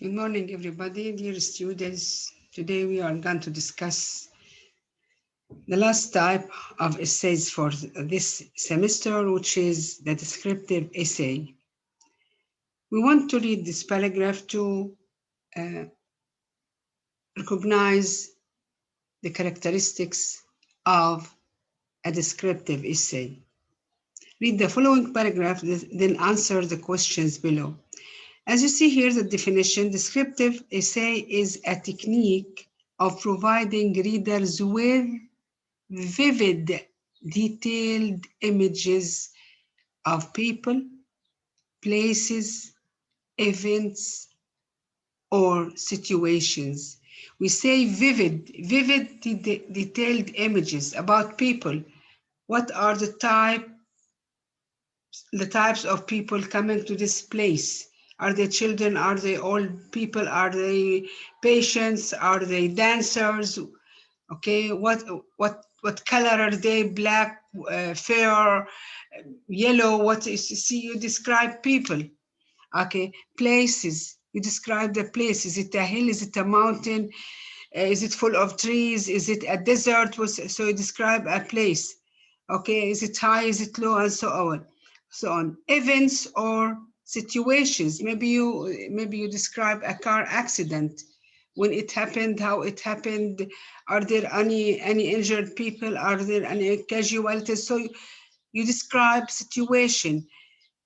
Good morning, everybody, dear students. Today we are going to discuss the last type of essays for this semester, which is the descriptive essay. We want to read this paragraph to recognize the characteristics of a descriptive essay. Read the following paragraph, then answer the questions below. As you see here, the definition, descriptive essay is a technique of providing readers with vivid, detailed images of people, places, events, or situations. We say vivid, detailed images about people. What are the types of people coming to this place? Are they children? Are they old people? Are they patients? Are they dancers? Okay, what color are they? Black, fair, yellow? What is? See, you describe people. Okay, places. You describe the place. Is it a hill? Is it a mountain? Is it full of trees? Is it a desert? So you describe a place. Okay, is it high? Is it low? And so on. So on. Events or situations. Maybe you describe a car accident, when it happened, how it happened. Are there any injured people? Are there any casualties? So you describe situation.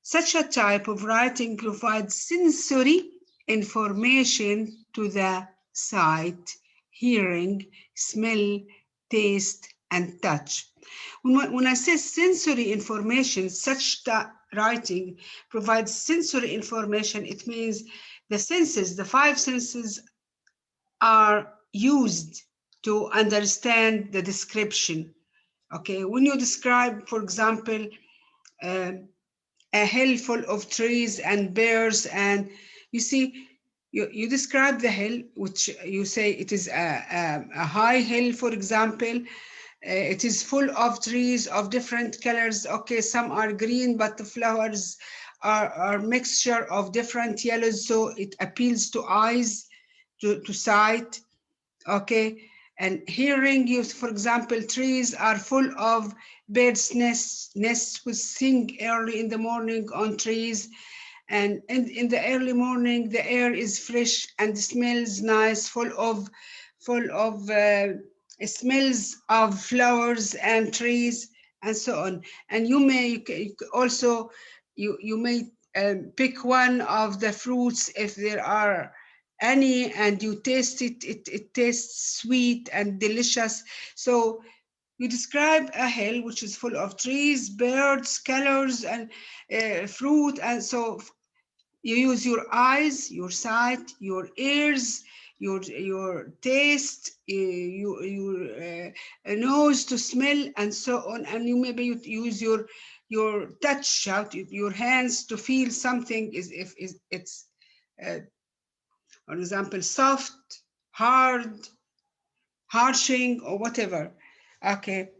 Such a type of writing provides sensory information to the sight, hearing, smell, taste, and touch. When I say sensory information, such writing provides sensory information, it means the senses, the five senses, are used to understand the description. Okay, when you describe, for example, a hill full of trees and birds, and you see, you describe the hill, which you say it is a high hill, for example. It is full of trees of different colors. Okay, some are green, but the flowers are mixture of different yellows, so it appeals to eyes, to sight. Okay, and hearing, you, for example, trees are full of birds' nests will sing early in the morning on trees, and in the early morning the air is fresh and smells nice, full of smells of flowers and trees and so on. And you may also you may pick one of the fruits if there are any, and you taste it. It tastes sweet and delicious. So you describe a hill which is full of trees, birds, colors, and fruit, and so you use your eyes, your sight, your ears, your taste, your nose to smell, and so on. And you maybe use your touch, out your hands to feel something. Is if it's for example, soft, hard, harshing, or whatever. Okay.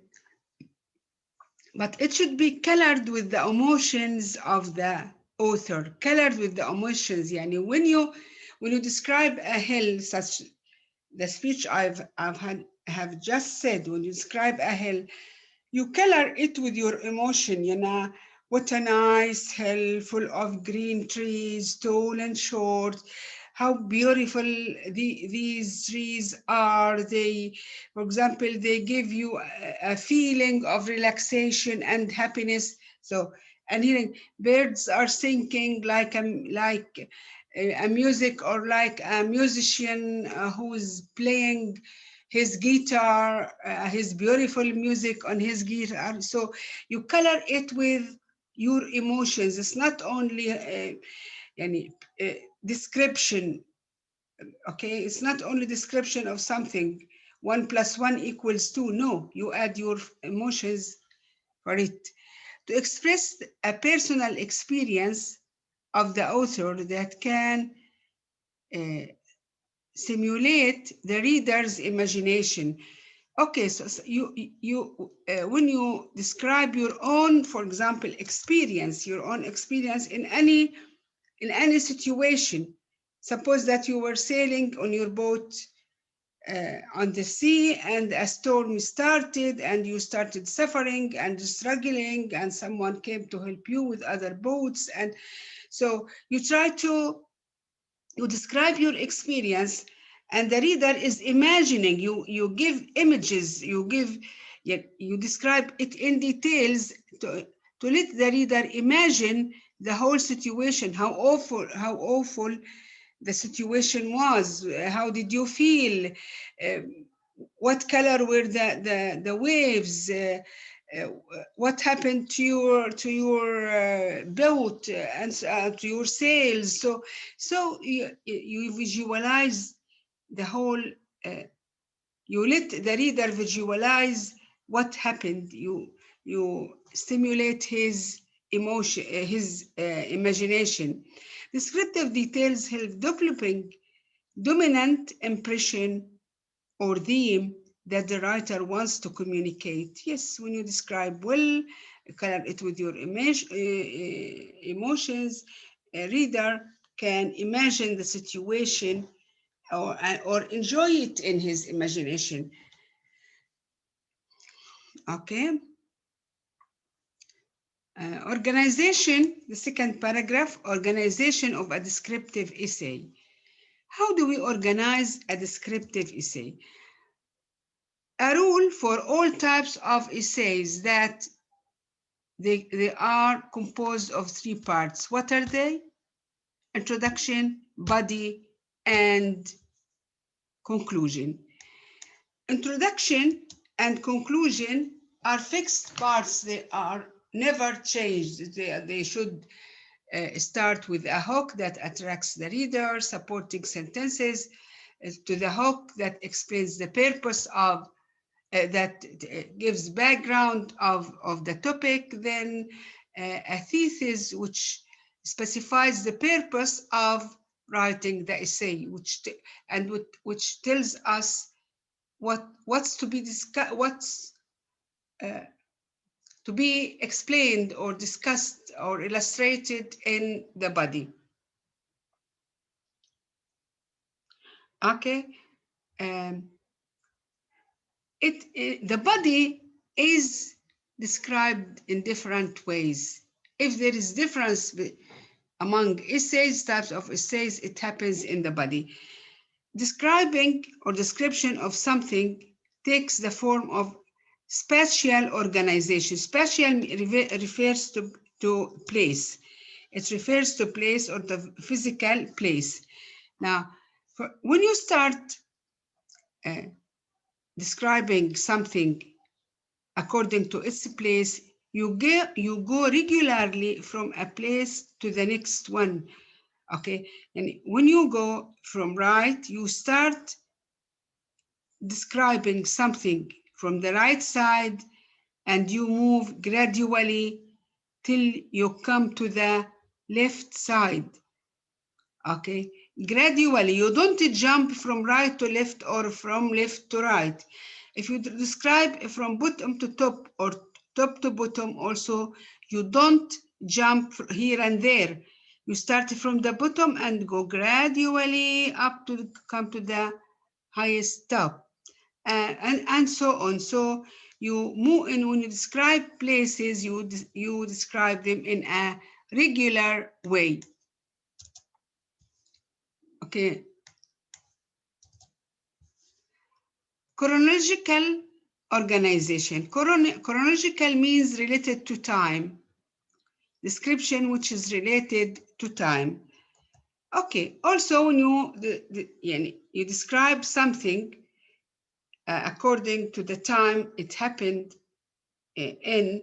But it should be colored with the emotions of the author, colored with the emotions. Yani when you describe a hill, such the speech have just said, when you describe a hill, you color it with your emotion. You know, what a nice hill full of green trees, tall and short. How beautiful these trees are. They, for example, they give you a feeling of relaxation and happiness. So, and hearing birds are singing like a music, or like a musician who's playing his guitar, his beautiful music on his guitar. So you color it with your emotions. It's not only description. Okay, it's not only description of something. 1 + 1 = 2. No, you add your emotions for it to express a personal experience of the author that can simulate the reader's imagination. Okay, so you when you describe your own, for example, experience, your own experience in any situation, Suppose that you were sailing on your boat on the sea, and a storm started, and you started suffering and struggling, and someone came to help you with other boats. And so you try to describe your experience, and the reader is imagining. You give images, you describe it in details to let the reader imagine the whole situation, how awful the situation was. How did you feel? What color were the waves? What happened to your boat and to your sails? So you visualize the whole. You let the reader visualize what happened. You stimulate his emotion, his imagination. Descriptive details help developing dominant impression or theme that the writer wants to communicate. Yes, when you describe well, color it with your emotions, a reader can imagine the situation or enjoy it in his imagination. Okay. Organization, the second paragraph, organization of a descriptive essay. How do we organize a descriptive essay? A rule for all types of essays that they are composed of three parts. What are they? Introduction, body, and conclusion. Introduction and conclusion are fixed parts. They are never changed. They should start with a hook that attracts the reader, supporting sentences to the hook that explains the purpose of, that gives background of the topic, then a thesis which specifies the purpose of writing the essay, which tells us what's to be discussed, what's to be explained or discussed or illustrated in the body. Okay. The body is described in different ways. If there is difference among essays, types of essays, it happens in the body. Describing or description of something takes the form of spatial organization. Spatial refers to place. It refers to place or the physical place. Now, when you start describing something according to its place, you go regularly from a place to the next one. Okay, and when you go from right, you start describing something from the right side, and you move gradually till you come to the left side. Okay, gradually, you don't jump from right to left or from left to right. If you describe from bottom to top or top to bottom also, you don't jump here and there. You start from the bottom and go gradually up to come to the highest top, and so on. So you move in. When you describe places, you describe them in a regular way. Okay. Chronological organization. Chronological means related to time. Description which is related to time. Okay. Also, when you describe something according to the time it happened in,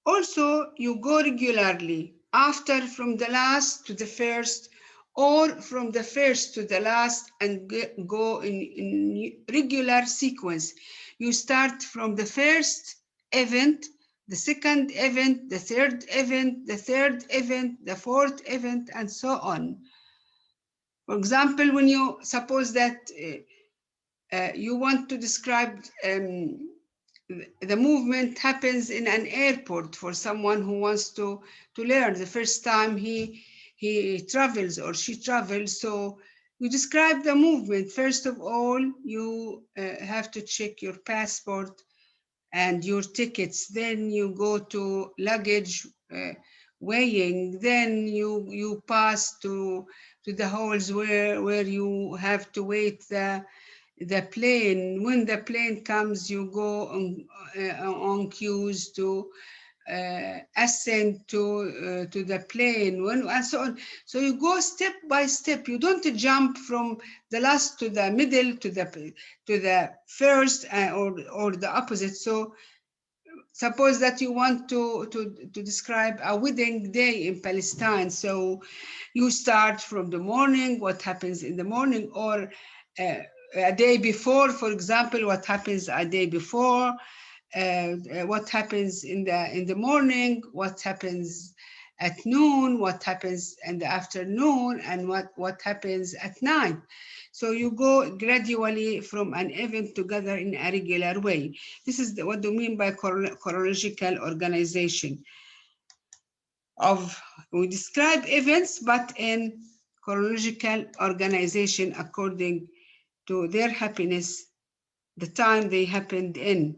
also you go regularly, after from the last to the first, or from the first to the last, and go in regular sequence. You start from the first event, the second event, the third event, the third event, the fourth event, and so on. For example, when you suppose that you want to describe the movement happens in an airport for someone who wants to learn. The first time he he travels or she travels. So you describe the movement. First of all, you have to check your passport and your tickets. Then you go to luggage weighing. Then you pass to the halls where you have to wait the plane. When the plane comes, you go on queues to ascend to the plane, and so on. So you go step by step. You don't jump from the last to the middle to the first or the opposite. So suppose that you want to describe a wedding day in Palestine. So you start from the morning, what happens in the morning, or a day before, for example, what happens a day before, what happens in the morning, what happens at noon, what happens in the afternoon, and what happens at night. So you go gradually from an event together in a regular way. This is what we mean by chronological organization. We describe events, but in chronological organization according to their happiness, the time they happened in.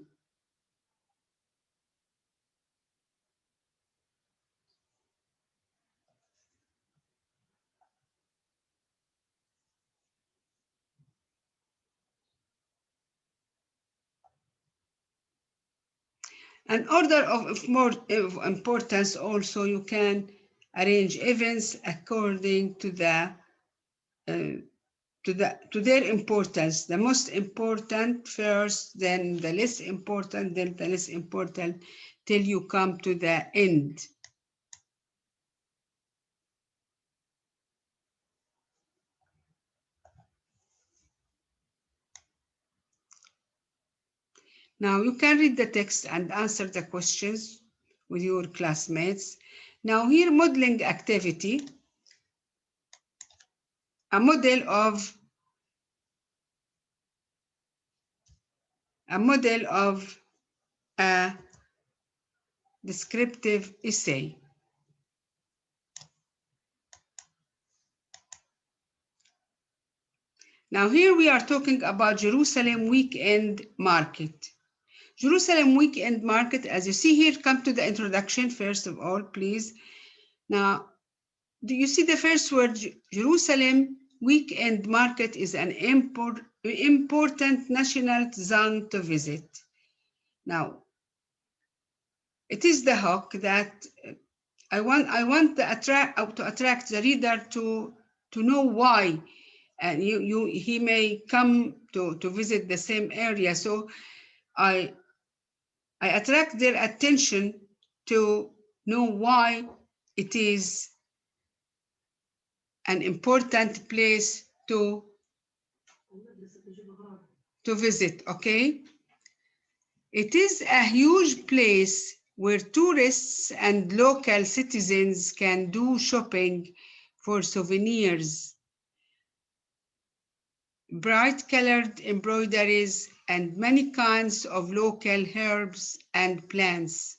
An order of importance also, you can arrange events according to their importance. The most important first, then the less important, then the less important, till you come to the end. Now you can read the text and answer the questions with your classmates. Now here, modeling activity, a model of a descriptive essay. Now here we are talking about Jerusalem weekend market. Jerusalem weekend market, as you see here, come to the introduction first of all, please. Now, do you see the first word? Jerusalem weekend market is an important national zone to visit. Now, it is the hook that I want to attract the reader to know why, and he may come to visit the same area. So I attract their attention to know why it is an important place to visit, okay? It is a huge place where tourists and local citizens can do shopping for souvenirs, bright colored embroideries, and many kinds of local herbs and plants.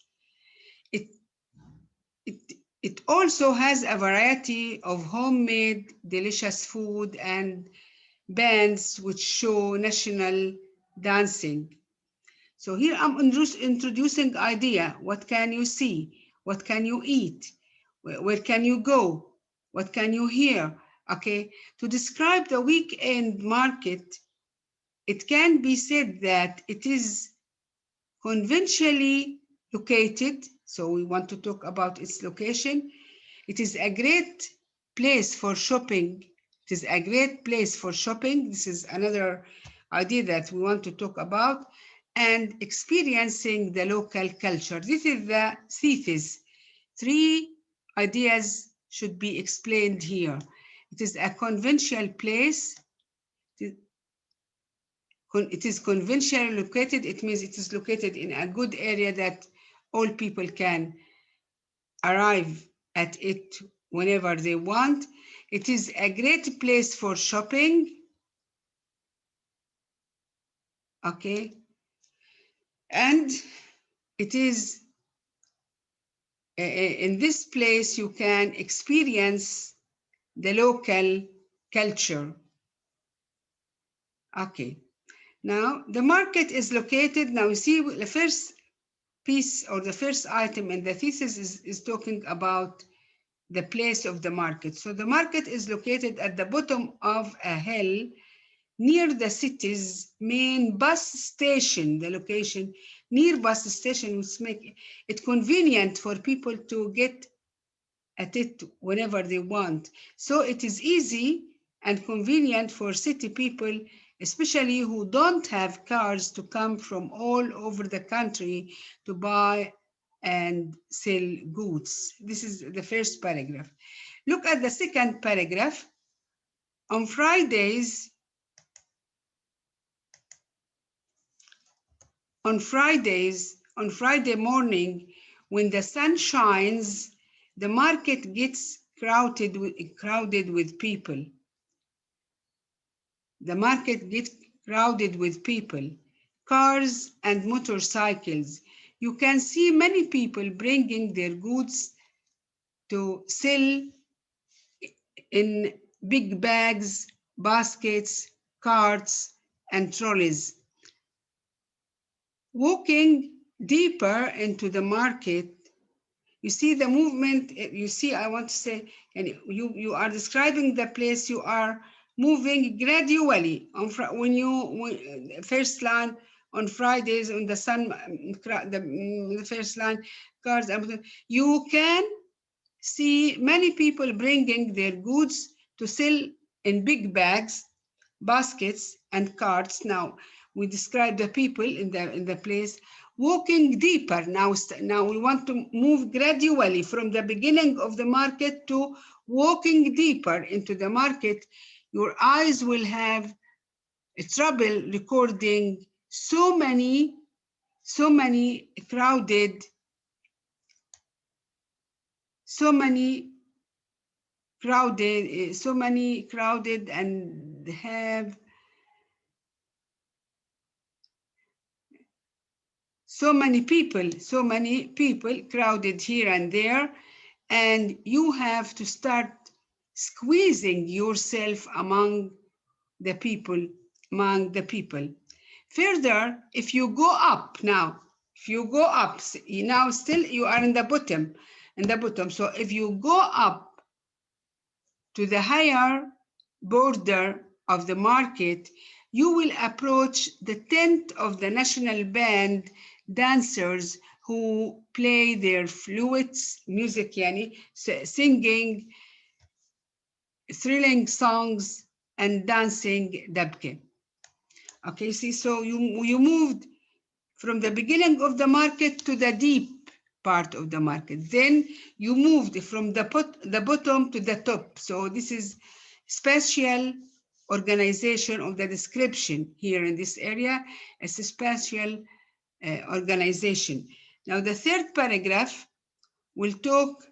It also has a variety of homemade delicious food and bands which show national dancing. So here I'm introducing idea. What can you see? What can you eat? Where can you go? What can you hear? Okay, to describe the weekend market, it can be said that it is conventionally located. So we want to talk about its location. It is a great place for shopping. It is a great place for shopping. This is another idea that we want to talk about, and experiencing the local culture. This is the thesis. 3 ideas should be explained here. It is a conventional place. It is conventionally located. It means it is located in a good area that all people can arrive at it whenever they want. It is a great place for shopping. Okay. And it is in this place you can experience the local culture. Okay, now the market is located, now you see the first piece or the first item in the thesis is talking about the place of the market. So the market is located at the bottom of a hill near the city's main bus station. The location near bus station which make it convenient for people to get at it whenever they want. So it is easy and convenient for city people, especially who don't have cars, to come from all over the country to buy and sell goods. This is the first paragraph. Look at the second paragraph. On Friday morning, when the sun shines, the market gets crowded with people. The market gets crowded with people, cars and motorcycles. You can see many people bringing their goods to sell in big bags, baskets, carts, and trolleys. Walking deeper into the market, you see the movement, you see, I want to say, and you are describing the place, you are moving gradually. When first line, on Fridays, on the sun, the first line, cars, you can see many people bringing their goods to sell in big bags, baskets, and carts. Now, we describe the people in the place walking deeper. Now we want to move gradually from the beginning of the market to walking deeper into the market. Your eyes will have trouble recording so many crowded and have so many people crowded here and there, and you have to start squeezing yourself among the people. Further, if you go up, now still you are in the bottom. So if you go up to the higher border of the market, you will approach the tent of the national band dancers who play their flutes, music yani, singing thrilling songs and dancing dabke. Okay, see, so you moved from the beginning of the market to the deep part of the market. Then you moved from the bottom to the top. So this is spatial organization of the description here in this area. It's a spatial organization. Now the third paragraph will talk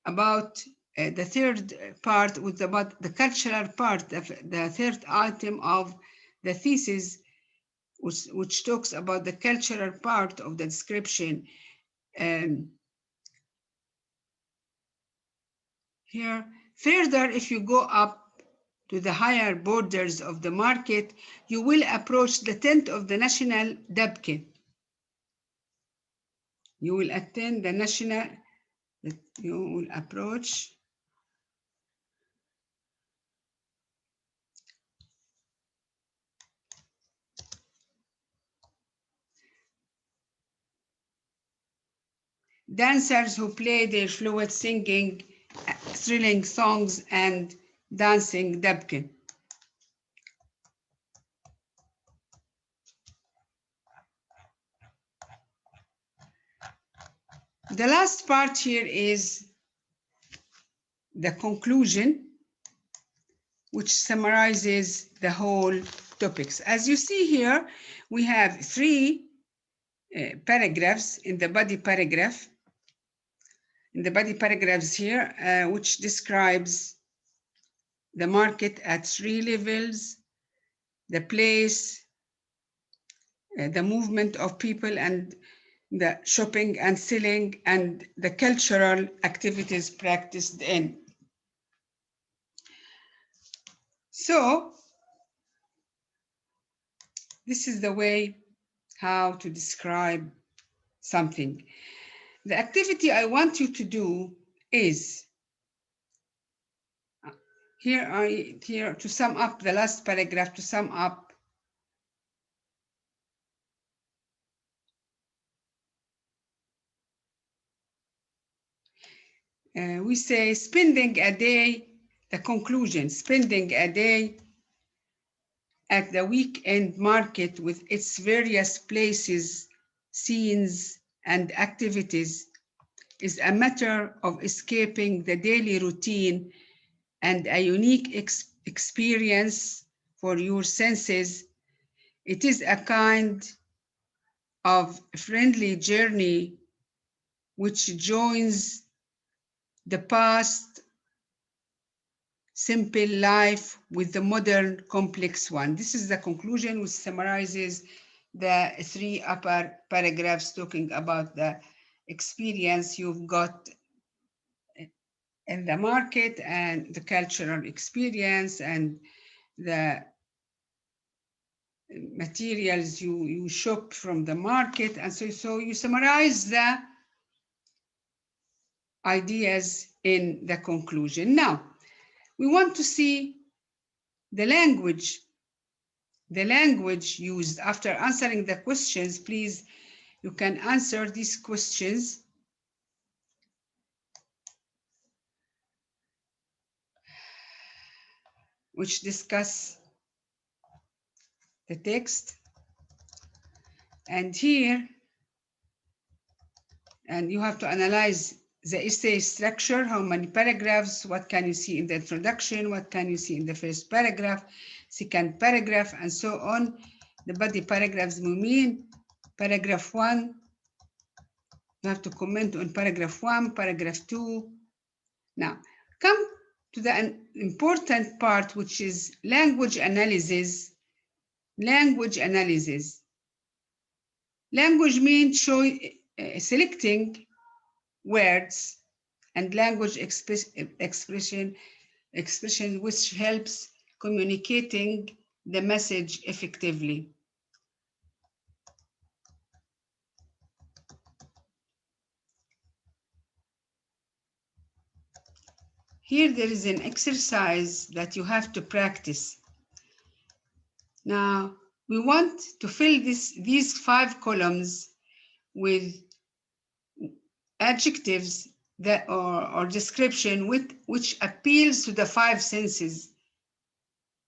about the third part, about the cultural part of the third item of the thesis, which talks about the cultural part of the description. Here, further, if you go up to the higher borders of the market, you will approach the tent of the national dabke. You will attend the national, you will approach dancers who play their flute, singing thrilling songs and dancing dabke. The last part here is the conclusion, which summarizes the whole topics. As you see here, we have 3 paragraphs in the body paragraph. In the body paragraphs here, which describes the market at 3 levels, the place, the movement of people, and the shopping and selling, and the cultural activities practiced in. So this is the way how to describe something. The activity I want you to do is here to sum up the last paragraph, to sum up. We say spending a day, the conclusion, spending a day at the weekend market with its various places, scenes, and activities is a matter of escaping the daily routine and a unique experience for your senses. It is a kind of friendly journey which joins the past simple life with the modern complex one. This is the conclusion, which summarizes the 3 upper paragraphs talking about the experience you've got in the market and the cultural experience and the materials you shop from the market. And so you summarize the ideas in the conclusion. Now, we want to see the language used after answering the questions. Please, you can answer these questions. Which discuss the text. And here, and you have to analyze the essay structure, how many paragraphs, what can you see in the introduction, what can you see in the first paragraph, second paragraph, and so on. The body paragraphs we mean. Paragraph 1, you have to comment on paragraph 1, paragraph 2. Now, come to the important part, which is language analysis. Language analysis. Language means selecting words and language expression which helps communicating the message effectively. Here there is an exercise that you have to practice. Now, we want to fill these 5 columns with adjectives that or description which appeals to the 5 senses.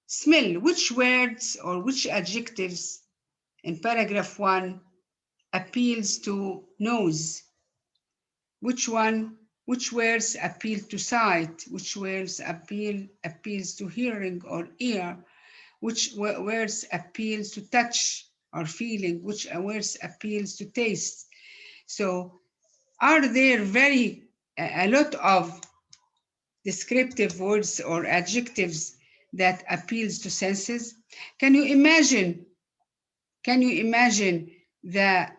Smell, which words or which adjectives in paragraph 1 appeals to nose? Which words appeal to sight? Which words appeals to hearing or ear? Which words appeals to touch or feeling? Which words appeals to taste? So are there a lot of descriptive words or adjectives that appeals to senses? Can you imagine the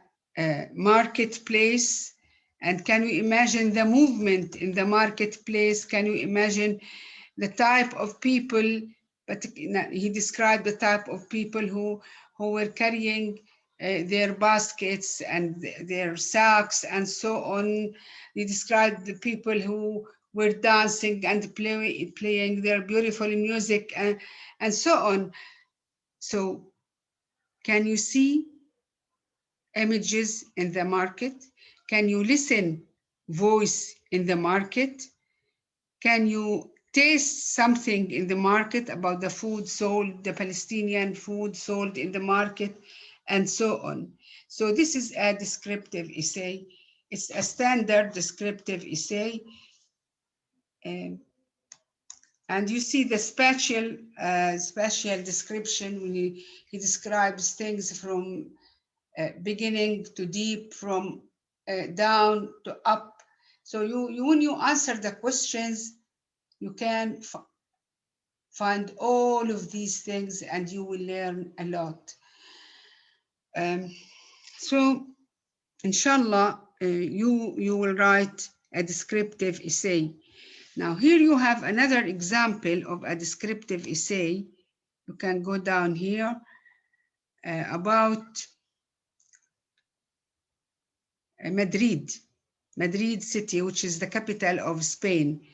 marketplace? And can you imagine the movement in the marketplace? Can you imagine the type of people? But he described the type of people who were carrying their baskets and their sacks and so on. He described the people who were dancing and playing their beautiful music and so on. So can you see images in the market? Can you listen voice in the market? Can you taste something in the market about the food sold, the Palestinian food sold in the market, and so on? So this is a descriptive essay. It's a standard descriptive essay. And you see the spatial description when he describes things from beginning to deep, from down to up. So you when you answer the questions, you can find all of these things and you will learn a lot. So inshallah, you will write a descriptive essay. Now here you have another example of a descriptive essay. You can go down here about Madrid city, which is the capital of Spain.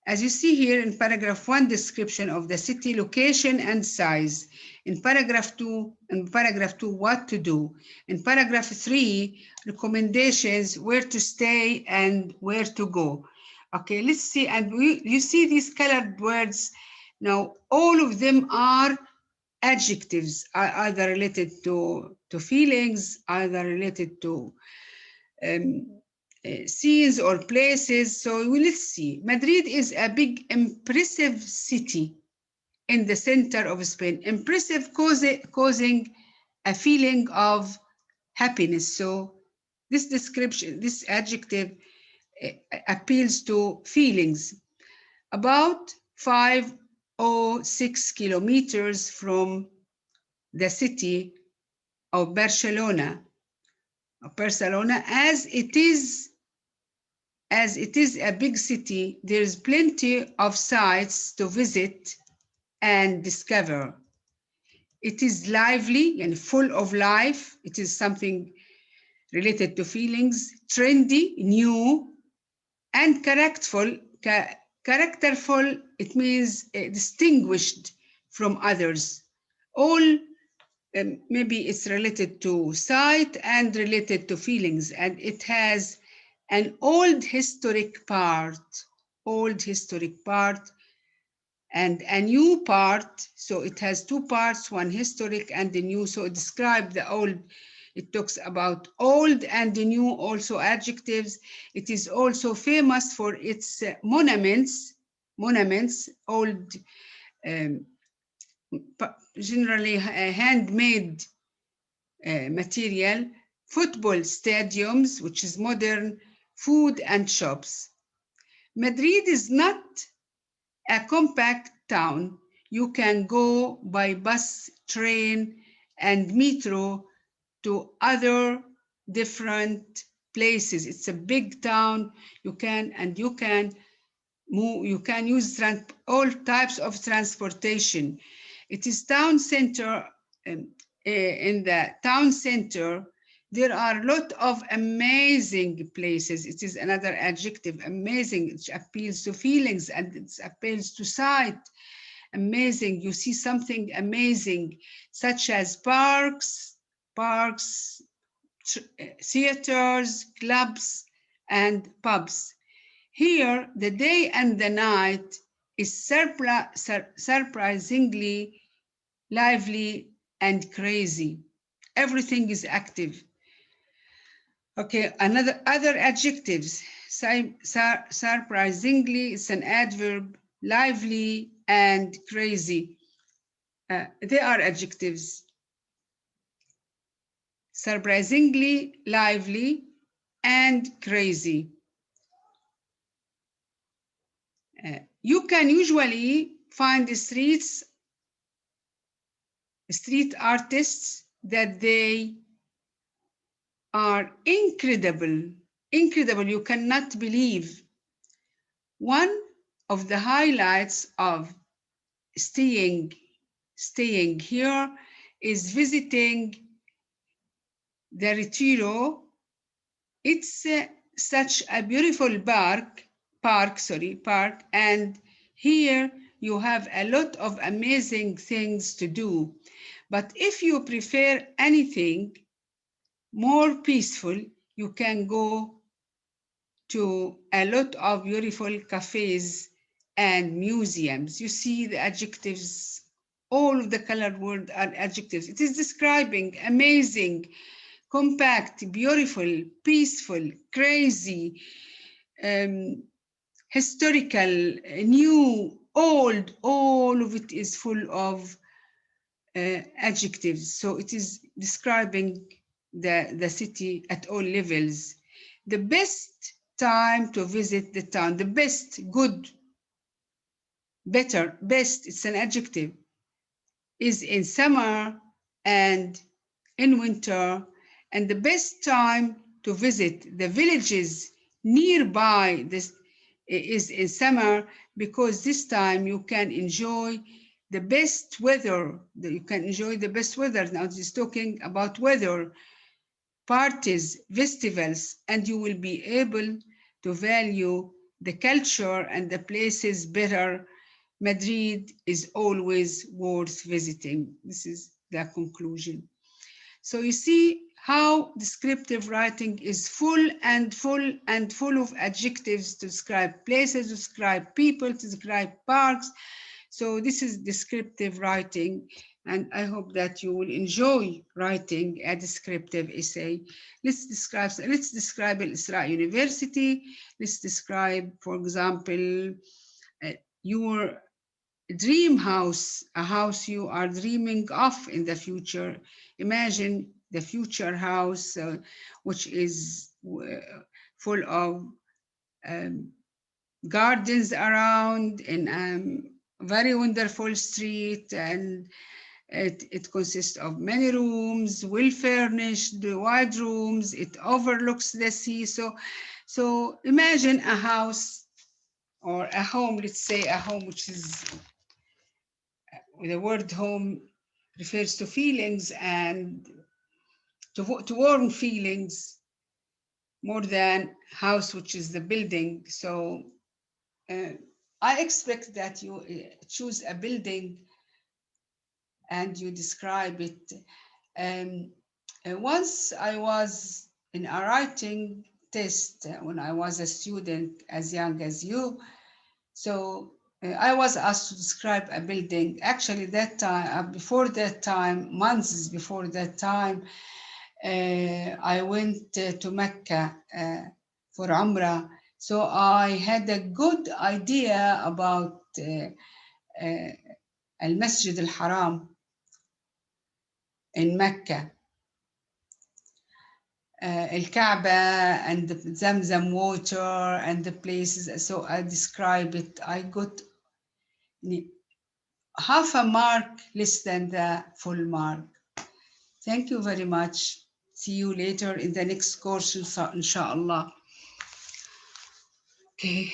As you see here in paragraph 1, description of the city, location and size. In paragraph 2, what to do. In paragraph 3, recommendations, where to stay and where to go. Okay, let's see. And you see these colored words. Now, all of them are adjectives, either related to feelings, either related to scenes or places. So let's see. Madrid is a big, impressive city in the center of Spain. Impressive, causing a feeling of happiness. So this description, this adjective appeals to feelings. About 5 or 6 kilometers from the city of Barcelona, as it is a big city, there's plenty of sites to visit and discover. It is lively and full of life. It is something related to feelings, trendy, new, and characterful. It means distinguished from others. All maybe it's related to sight and related to feelings, and it has an old historic part and a new part. So it has two parts, one historic and the new. So it describes the old. It talks about old and the new, also adjectives. It is also famous for its monuments, old, generally handmade material, football stadiums, which is modern, food and shops. Madrid is not a compact town. You can go by bus, train, and metro to other different places. It's a big town. You can move. You can use all types of transportation. It is town center. In the town center, there are a lot of amazing places. It is another adjective, amazing, which appeals to feelings and it appeals to sight. Amazing, you see something amazing, such as parks, theaters, clubs, and pubs. Here, the day and the night is surprisingly lively and crazy. Everything is active. Okay, other adjectives. Surprisingly, it's an adverb. Lively and crazy. They are adjectives. Surprisingly, lively, and crazy. You can usually find the street artists that they are incredible. You cannot believe. One of the highlights of staying here is visiting the Retiro. It's such a beautiful park, and here you have a lot of amazing things to do. But if you prefer anything more peaceful, you can go to a lot of beautiful cafes and museums. You see the adjectives, all of the colored words are adjectives. It is describing amazing, compact, beautiful, peaceful, crazy, historical, new, old, all of it is full of adjectives. So it is describing the city at all levels. The best time to visit the town, the best, good, better, best, it's an adjective, is in summer and in winter. And the best time to visit the villages nearby this is in summer, because this time you can enjoy the best weather. You can enjoy the best weather. Now this talking about weather, parties, festivals, and you will be able to value the culture and the places better. Madrid is always worth visiting. This is the conclusion. So you see how descriptive writing is full of adjectives to describe places, to describe people, to describe parks. So this is descriptive writing, and I hope that you will enjoy writing a descriptive essay. Let's describe Al-Isra University. Let's describe, for example, your dream house, a house you are dreaming of in the future. Imagine the future house, which is full of gardens around in a very wonderful street, and it consists of many rooms, well furnished, wide rooms. It overlooks the sea. So imagine a house or a home, let's say a home which is, the word home refers to feelings and to warm feelings more than house, which is the building. So I expect that you choose a building and you describe it. Once I was in a writing test when I was a student as young as you. So I was asked to describe a building. Actually, that time, before that time, months before that time, I went to Mecca for Umrah. So I had a good idea about Al-Masjid al-Haram in Mecca, Al-Kaaba and the Zamzam water and the places. So I describe it. I got half a mark less than the full mark. Thank you very much. See you later in the next course, inshallah. Okay.